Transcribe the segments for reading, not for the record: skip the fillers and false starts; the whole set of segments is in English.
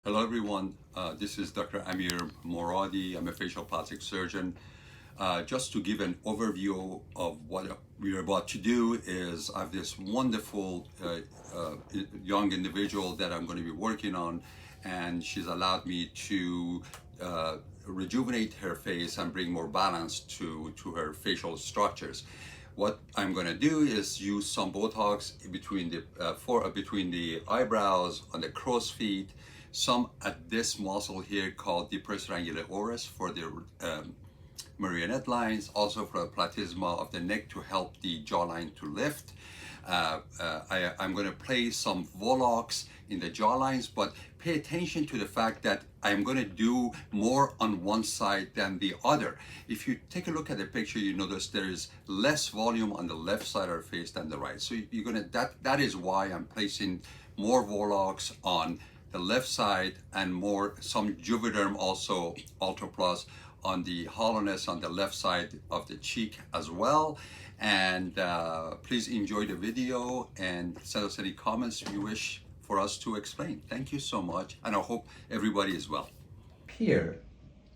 Hello everyone, this is Dr. Amir Moradi. I'm a facial plastic surgeon. Just to give an overview of what we're about to do is I have this wonderful young individual that I'm going to be working on, and she's allowed me to rejuvenate her face and bring more balance to her facial structures. What I'm going to do is use some Botox between the eyebrows, on the crow's feet, some at this muscle here called the depressor angulae oris for the marionette lines, also for the platysma of the neck to help the jawline to lift. I'm going to place some Volux in the jawlines, but pay attention to the fact that I'm going to do more on one side than the other. If you take a look at the picture, you notice there is less volume on the left side of the face than the right. So you're going to, that is why I'm placing more Volux on the left side and some Juvederm, also Ultra Plus, on the hollowness on the left side of the cheek as well. And please enjoy the video and send us any comments you wish for us to explain. Thank you so much, and I hope everybody is well. Here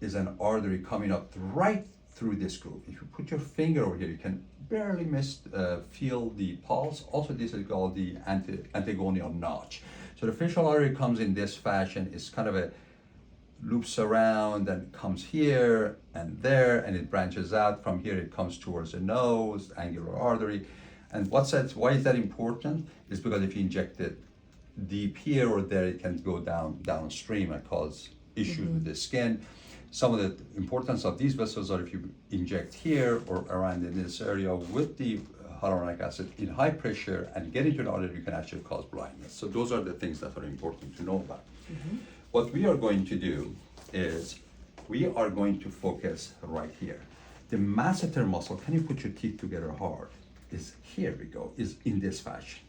is an artery coming up right through this groove. If you put your finger over here, you can barely feel the pulse. Also, this is called the antagonal notch. So the facial artery comes in this fashion. It's kind of a loops around and comes here and there, and it branches out. From here, it comes towards the nose, angular artery. And why is that important? Is because if you inject it deep here or there, it can go downstream and cause issues with the skin. Some of the importance of these vessels are if you inject here or around in this area with the hyaluronic acid in high pressure and get into the artery, you can actually cause blindness. So those are the things that are important to know about. What we are going to do is we are going to focus right here. The masseter muscle, can you put your teeth together hard? Is here we go, is in this fashion.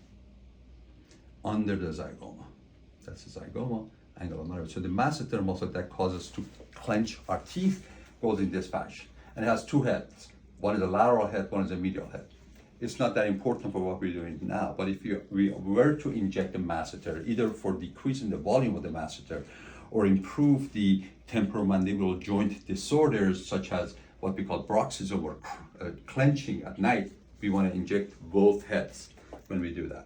Under the zygoma. That's the zygoma, angle of nerve. So the masseter muscle that causes us to clench our teeth goes in this fashion. And it has two heads. One is a lateral head, one is a medial head. It's not that important for what we're doing now, but if we were to inject a masseter, either for decreasing the volume of the masseter or improve the temporomandibular joint disorders, such as what we call bruxism or clenching at night, we want to inject both heads when we do that.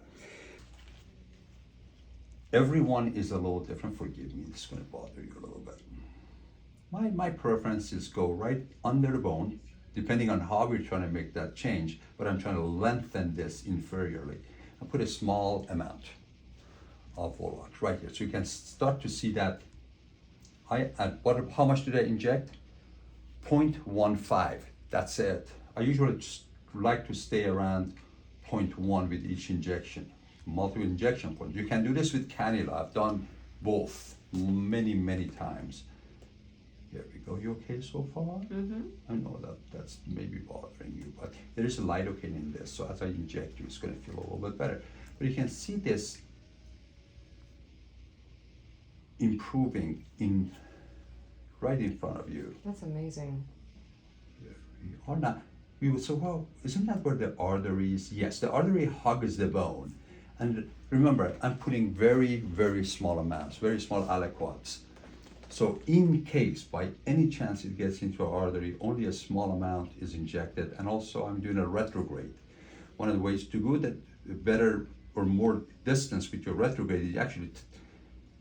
Everyone is a little different. Forgive me, this is going to bother you a little bit. My preference is go right under the bone, depending on how we're trying to make that change, but I'm trying to lengthen this inferiorly. I put a small amount of Volux right here. So you can start to see that how much did I inject? 0.15, that's it. I usually just like to stay around 0.1 with each injection, multiple injection points. You can do this with cannula. I've done both many times. Here we go. You okay so far? I know that's maybe bothering you, but there is a lidocaine in this, so as I inject you, it's going to feel a little bit better. But you can see this improving right in front of you. That's amazing. Or not. We would say, well, isn't that where the artery is? Yes, the artery hugs the bone. And remember, I'm putting very small amounts, very small aliquots. So in case, by any chance it gets into an artery, only a small amount is injected. And also I'm doing a retrograde. One of the ways to go that better or more distance with your retrograde is actually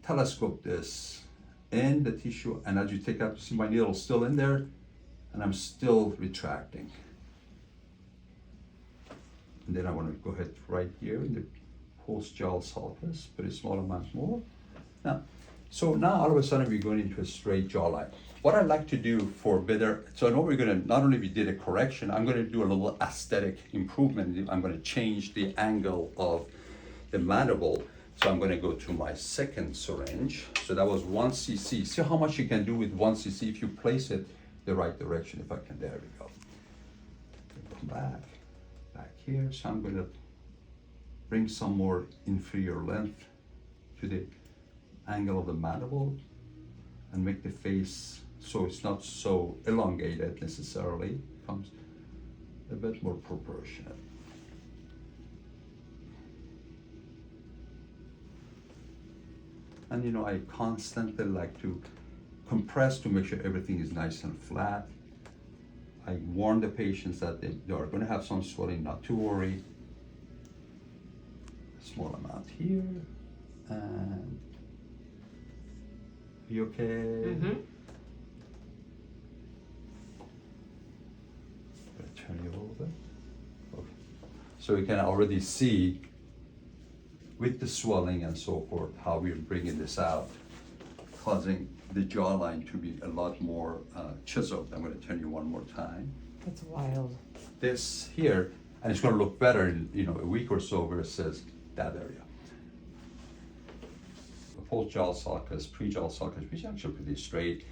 telescope this in the tissue, and as you take out, see my needle still in there, and I'm still retracting. And then I want to go ahead right here in the post-jaw sulcus, put a small amount more. So now all of a sudden we're going into a straight jawline. What I like to do for better, so I know we're going to, not only we did a correction, I'm going to do a little aesthetic improvement. I'm going to change the angle of the mandible. So I'm going to go to my second syringe. So that was 1 cc. See how much you can do with 1 cc if you place it the right direction. If I can, there we go. Come back here. So I'm going to bring some more inferior length to the angle of the mandible and make the face so it's not so elongated necessarily. It becomes a bit more proportionate. And I constantly like to compress to make sure everything is nice and flat. I warn the patients that they are going to have some swelling, not to worry. Small amount here, and you okay? Mm-hmm. Turn you a little bit. Okay. So you can already see with the swelling and so forth how we're bringing this out, causing the jawline to be a lot more chiseled. I'm going to turn you one more time. That's wild. This here, and it's going to look better in a week or so versus that area. The post-jaw sulcus, pre-jaw sulcus, which is actually pretty straight.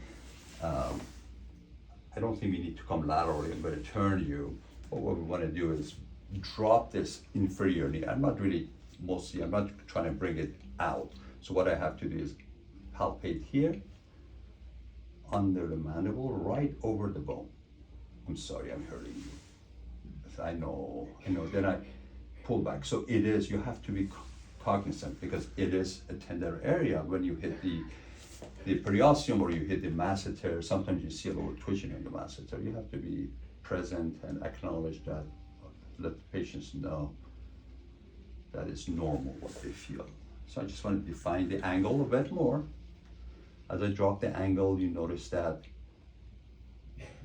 I don't think we need to come laterally. I'm going to turn you. But what we want to do is drop this inferior knee. I'm not trying to bring it out. So what I have to do is palpate here, under the mandible, right over the bone. I'm sorry, I'm hurting you. I know. Then I pull back. So it is, you have to be cognizant because it is a tender area. When you hit the periosteum or you hit the masseter, sometimes you see a little twitching in the masseter. You have to be present and acknowledge that, let the patients know that is normal what they feel. So I just want to define the angle a bit more. As I drop the angle, you notice that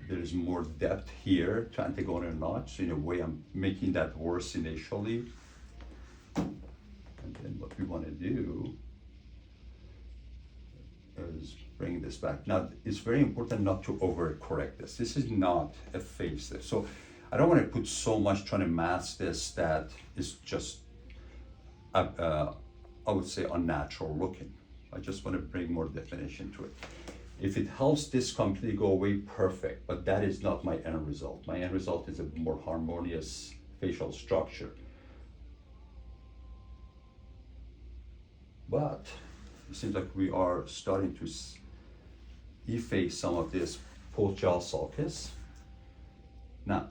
there is more depth here to antagonal notch. So in a way, I'm making that worse initially. And then what we want to do is bring this back. Now, it's very important not to overcorrect this. This is not a facelift. So I don't want to put so much trying to mask this that is just, I would say, unnatural looking. I just want to bring more definition to it. If it helps this completely go away, perfect, but that is not my end result. My end result is a more harmonious facial structure. But it seems like we are starting to efface some of this post-jaw sulcus. Now,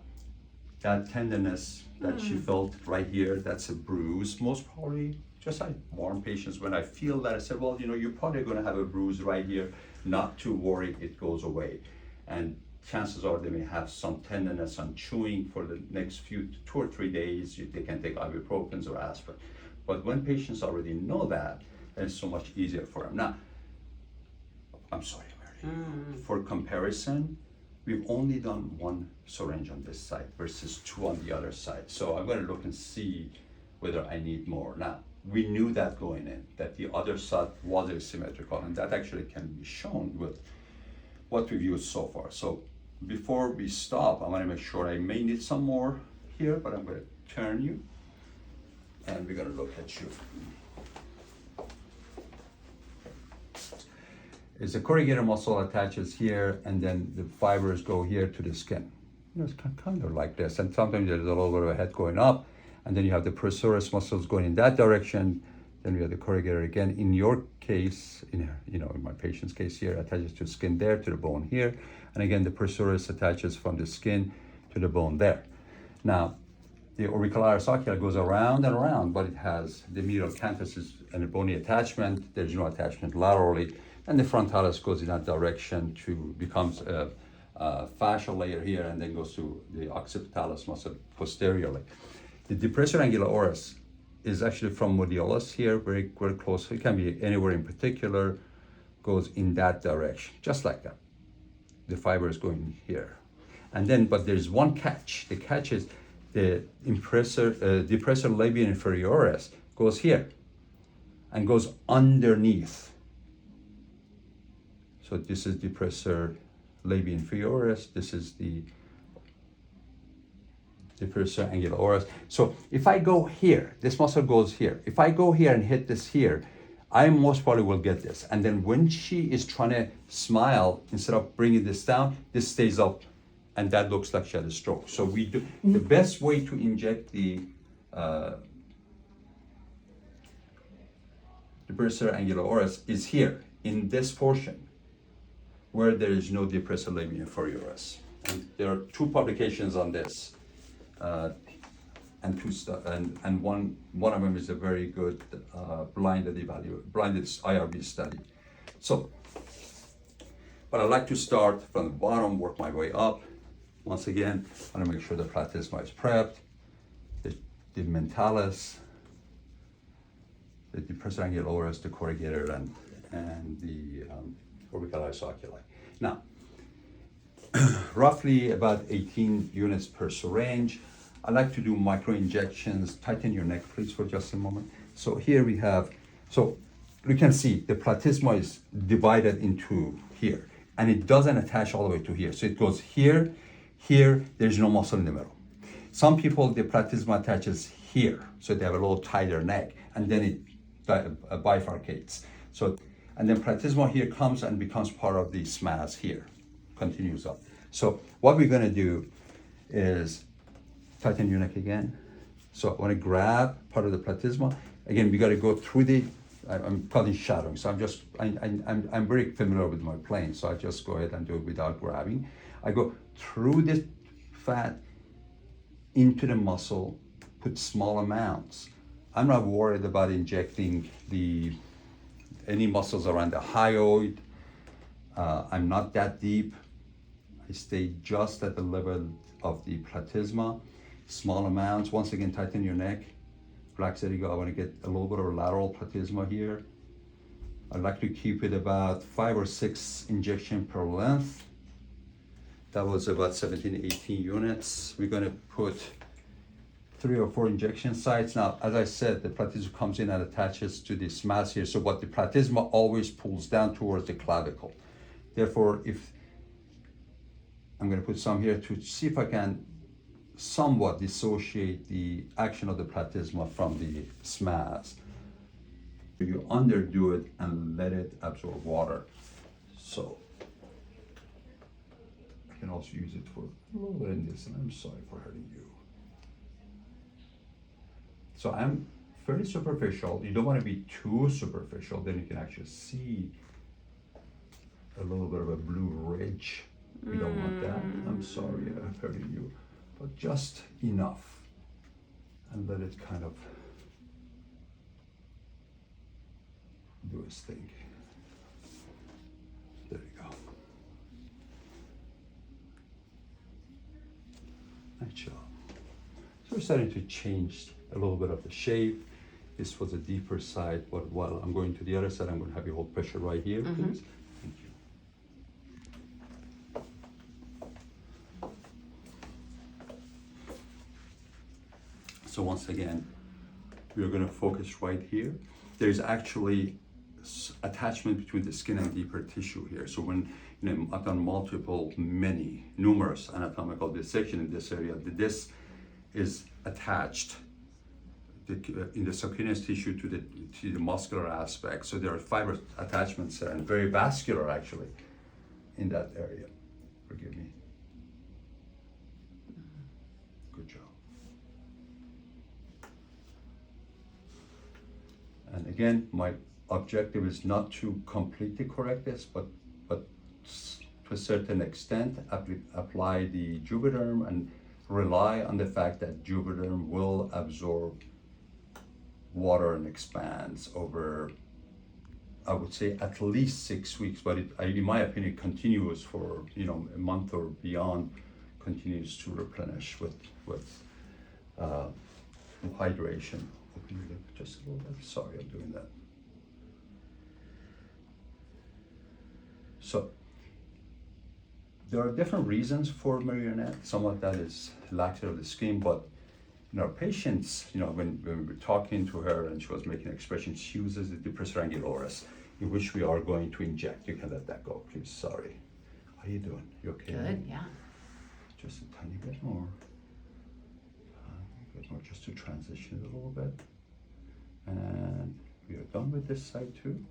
that tenderness that she felt right here, that's a bruise. Most probably, just I warn patients when I feel that, I said, well, you're probably going to have a bruise right here. Not to worry, it goes away. And chances are they may have some tenderness on chewing for the next 2 or 3 days. They can take ibuprofen or aspirin. But when patients already know that, then it's so much easier for them. Now, I'm sorry, Mary. For comparison, we've only done 1 syringe on this side versus 2 on the other side. So I'm going to look and see whether I need more. Now, we knew that going in, that the other side was asymmetrical, and that actually can be shown with what we've used so far. So before we stop, I want to make sure I may need some more here, but I'm going to turn you, and we're going to look at you. Is the corrugator muscle attaches here, and then the fibers go here to the skin. It's kind of like this, and sometimes there's a little bit of a head going up, and then you have the procerus muscles going in that direction. Then we have the corrugator again. In your case, in my patient's case here, attaches to skin there, to the bone here, and again the procerus attaches from the skin to the bone there. Now, the auricularis oculi goes around and around, but it has the medial canthus and a bony attachment. There's no attachment laterally, and the frontalis goes in that direction to becomes a fascial layer here, and then goes to the occipitalis muscle posteriorly. The depressor angula oris is actually from modiolus here, very, very close. It can be anywhere in particular, goes in that direction, just like that. The fiber is going here. And then, but there's one catch. The catch is the depressor labia inferioris goes here and goes underneath. So this is depressor labia inferioris. This is the depressor angula oris. So if I go here, this muscle goes here. If I go here and hit this here, I most probably will get this. And then when she is trying to smile, instead of bringing this down, this stays up, and that looks like she had a stroke. So we do the best way to inject the depressor angula oris is here in this portion, where there is no depressor labia inferioris. And there are 2 publications on this. and one of them is a very good blinded IRB study. So, but I like to start from the bottom, work my way up. Once again, I want to make sure the platysma is prepped, the mentalis, the depressor angularis, the corrugator, and the orbicularis oculi. Now, roughly about 18 units per syringe. I like to do micro injections. Tighten your neck, please, for just a moment. So here we have, so you can see the platysma is divided into here, and it doesn't attach all the way to here. So it goes here, here, there's no muscle in the middle. Some people, the platysma attaches here, so they have a little tighter neck, and then it bifurcates. So, and then platysma here comes and becomes part of the SMAS here, continues up. So what we're gonna do is tighten your neck again. So I wanna grab part of the platysma. Again, we gotta go through the, I'm cutting shadowing, so I'm very familiar with my plane, so I just go ahead and do it without grabbing. I go through the fat into the muscle, put small amounts. I'm not worried about injecting any muscles around the hyoid. I'm not that deep. I stay just at the level of the platysma. Small amounts. Once again, tighten your neck. Relax it. I want to get a little bit of lateral platysma here. I like to keep it about 5 or 6 injections per length. That was about 17, 18 units. We're going to put 3 or 4 injection sites. Now, as I said, the platysma comes in and attaches to the SMAS here. So what the platysma always pulls down towards the clavicle. Therefore, if I'm going to put some here to see if I can somewhat dissociate the action of the platysma from the SMAS. You underdo it and let it absorb water. So I can also use it for a little bit in this, and I'm sorry for hurting you. So I'm fairly superficial. You don't want to be too superficial, then you can actually see a little bit of a blue ridge. We don't want that. I'm sorry I'm hurting you, but just enough, and let it kind of do its thing. There you go. Nice job. So we're starting to change a little bit of the shape. This was a deeper side, but while I'm going to the other side, I'm going to have you hold pressure right here, please. Thank you. So once again, we are going to focus right here. There's actually attachment between the skin and deeper tissue here. So when I've done numerous anatomical dissection in this area, this is attached in the subcutaneous tissue to the muscular aspect. So there are fiber attachments there, and very vascular actually in that area. Forgive me. Good job. And again, my objective is not to completely correct this, but to a certain extent apply the Juvederm and rely on the fact that Juvederm will absorb water and expands over, I would say, at least 6 weeks, but in my opinion, continues for a month or beyond, continues to replenish with hydration. Open your lip just a little bit. Sorry, I'm doing that. So there are different reasons for marionette. Some of that is laxity of the skin, but in our patients, when we were talking to her and she was making expressions, she uses the depressor angularis, in which we are going to inject. You can let that go, please. Sorry. How are you doing? You okay? Good, yeah. Just a tiny bit more. Just to transition it a little bit. And we are done with this side too.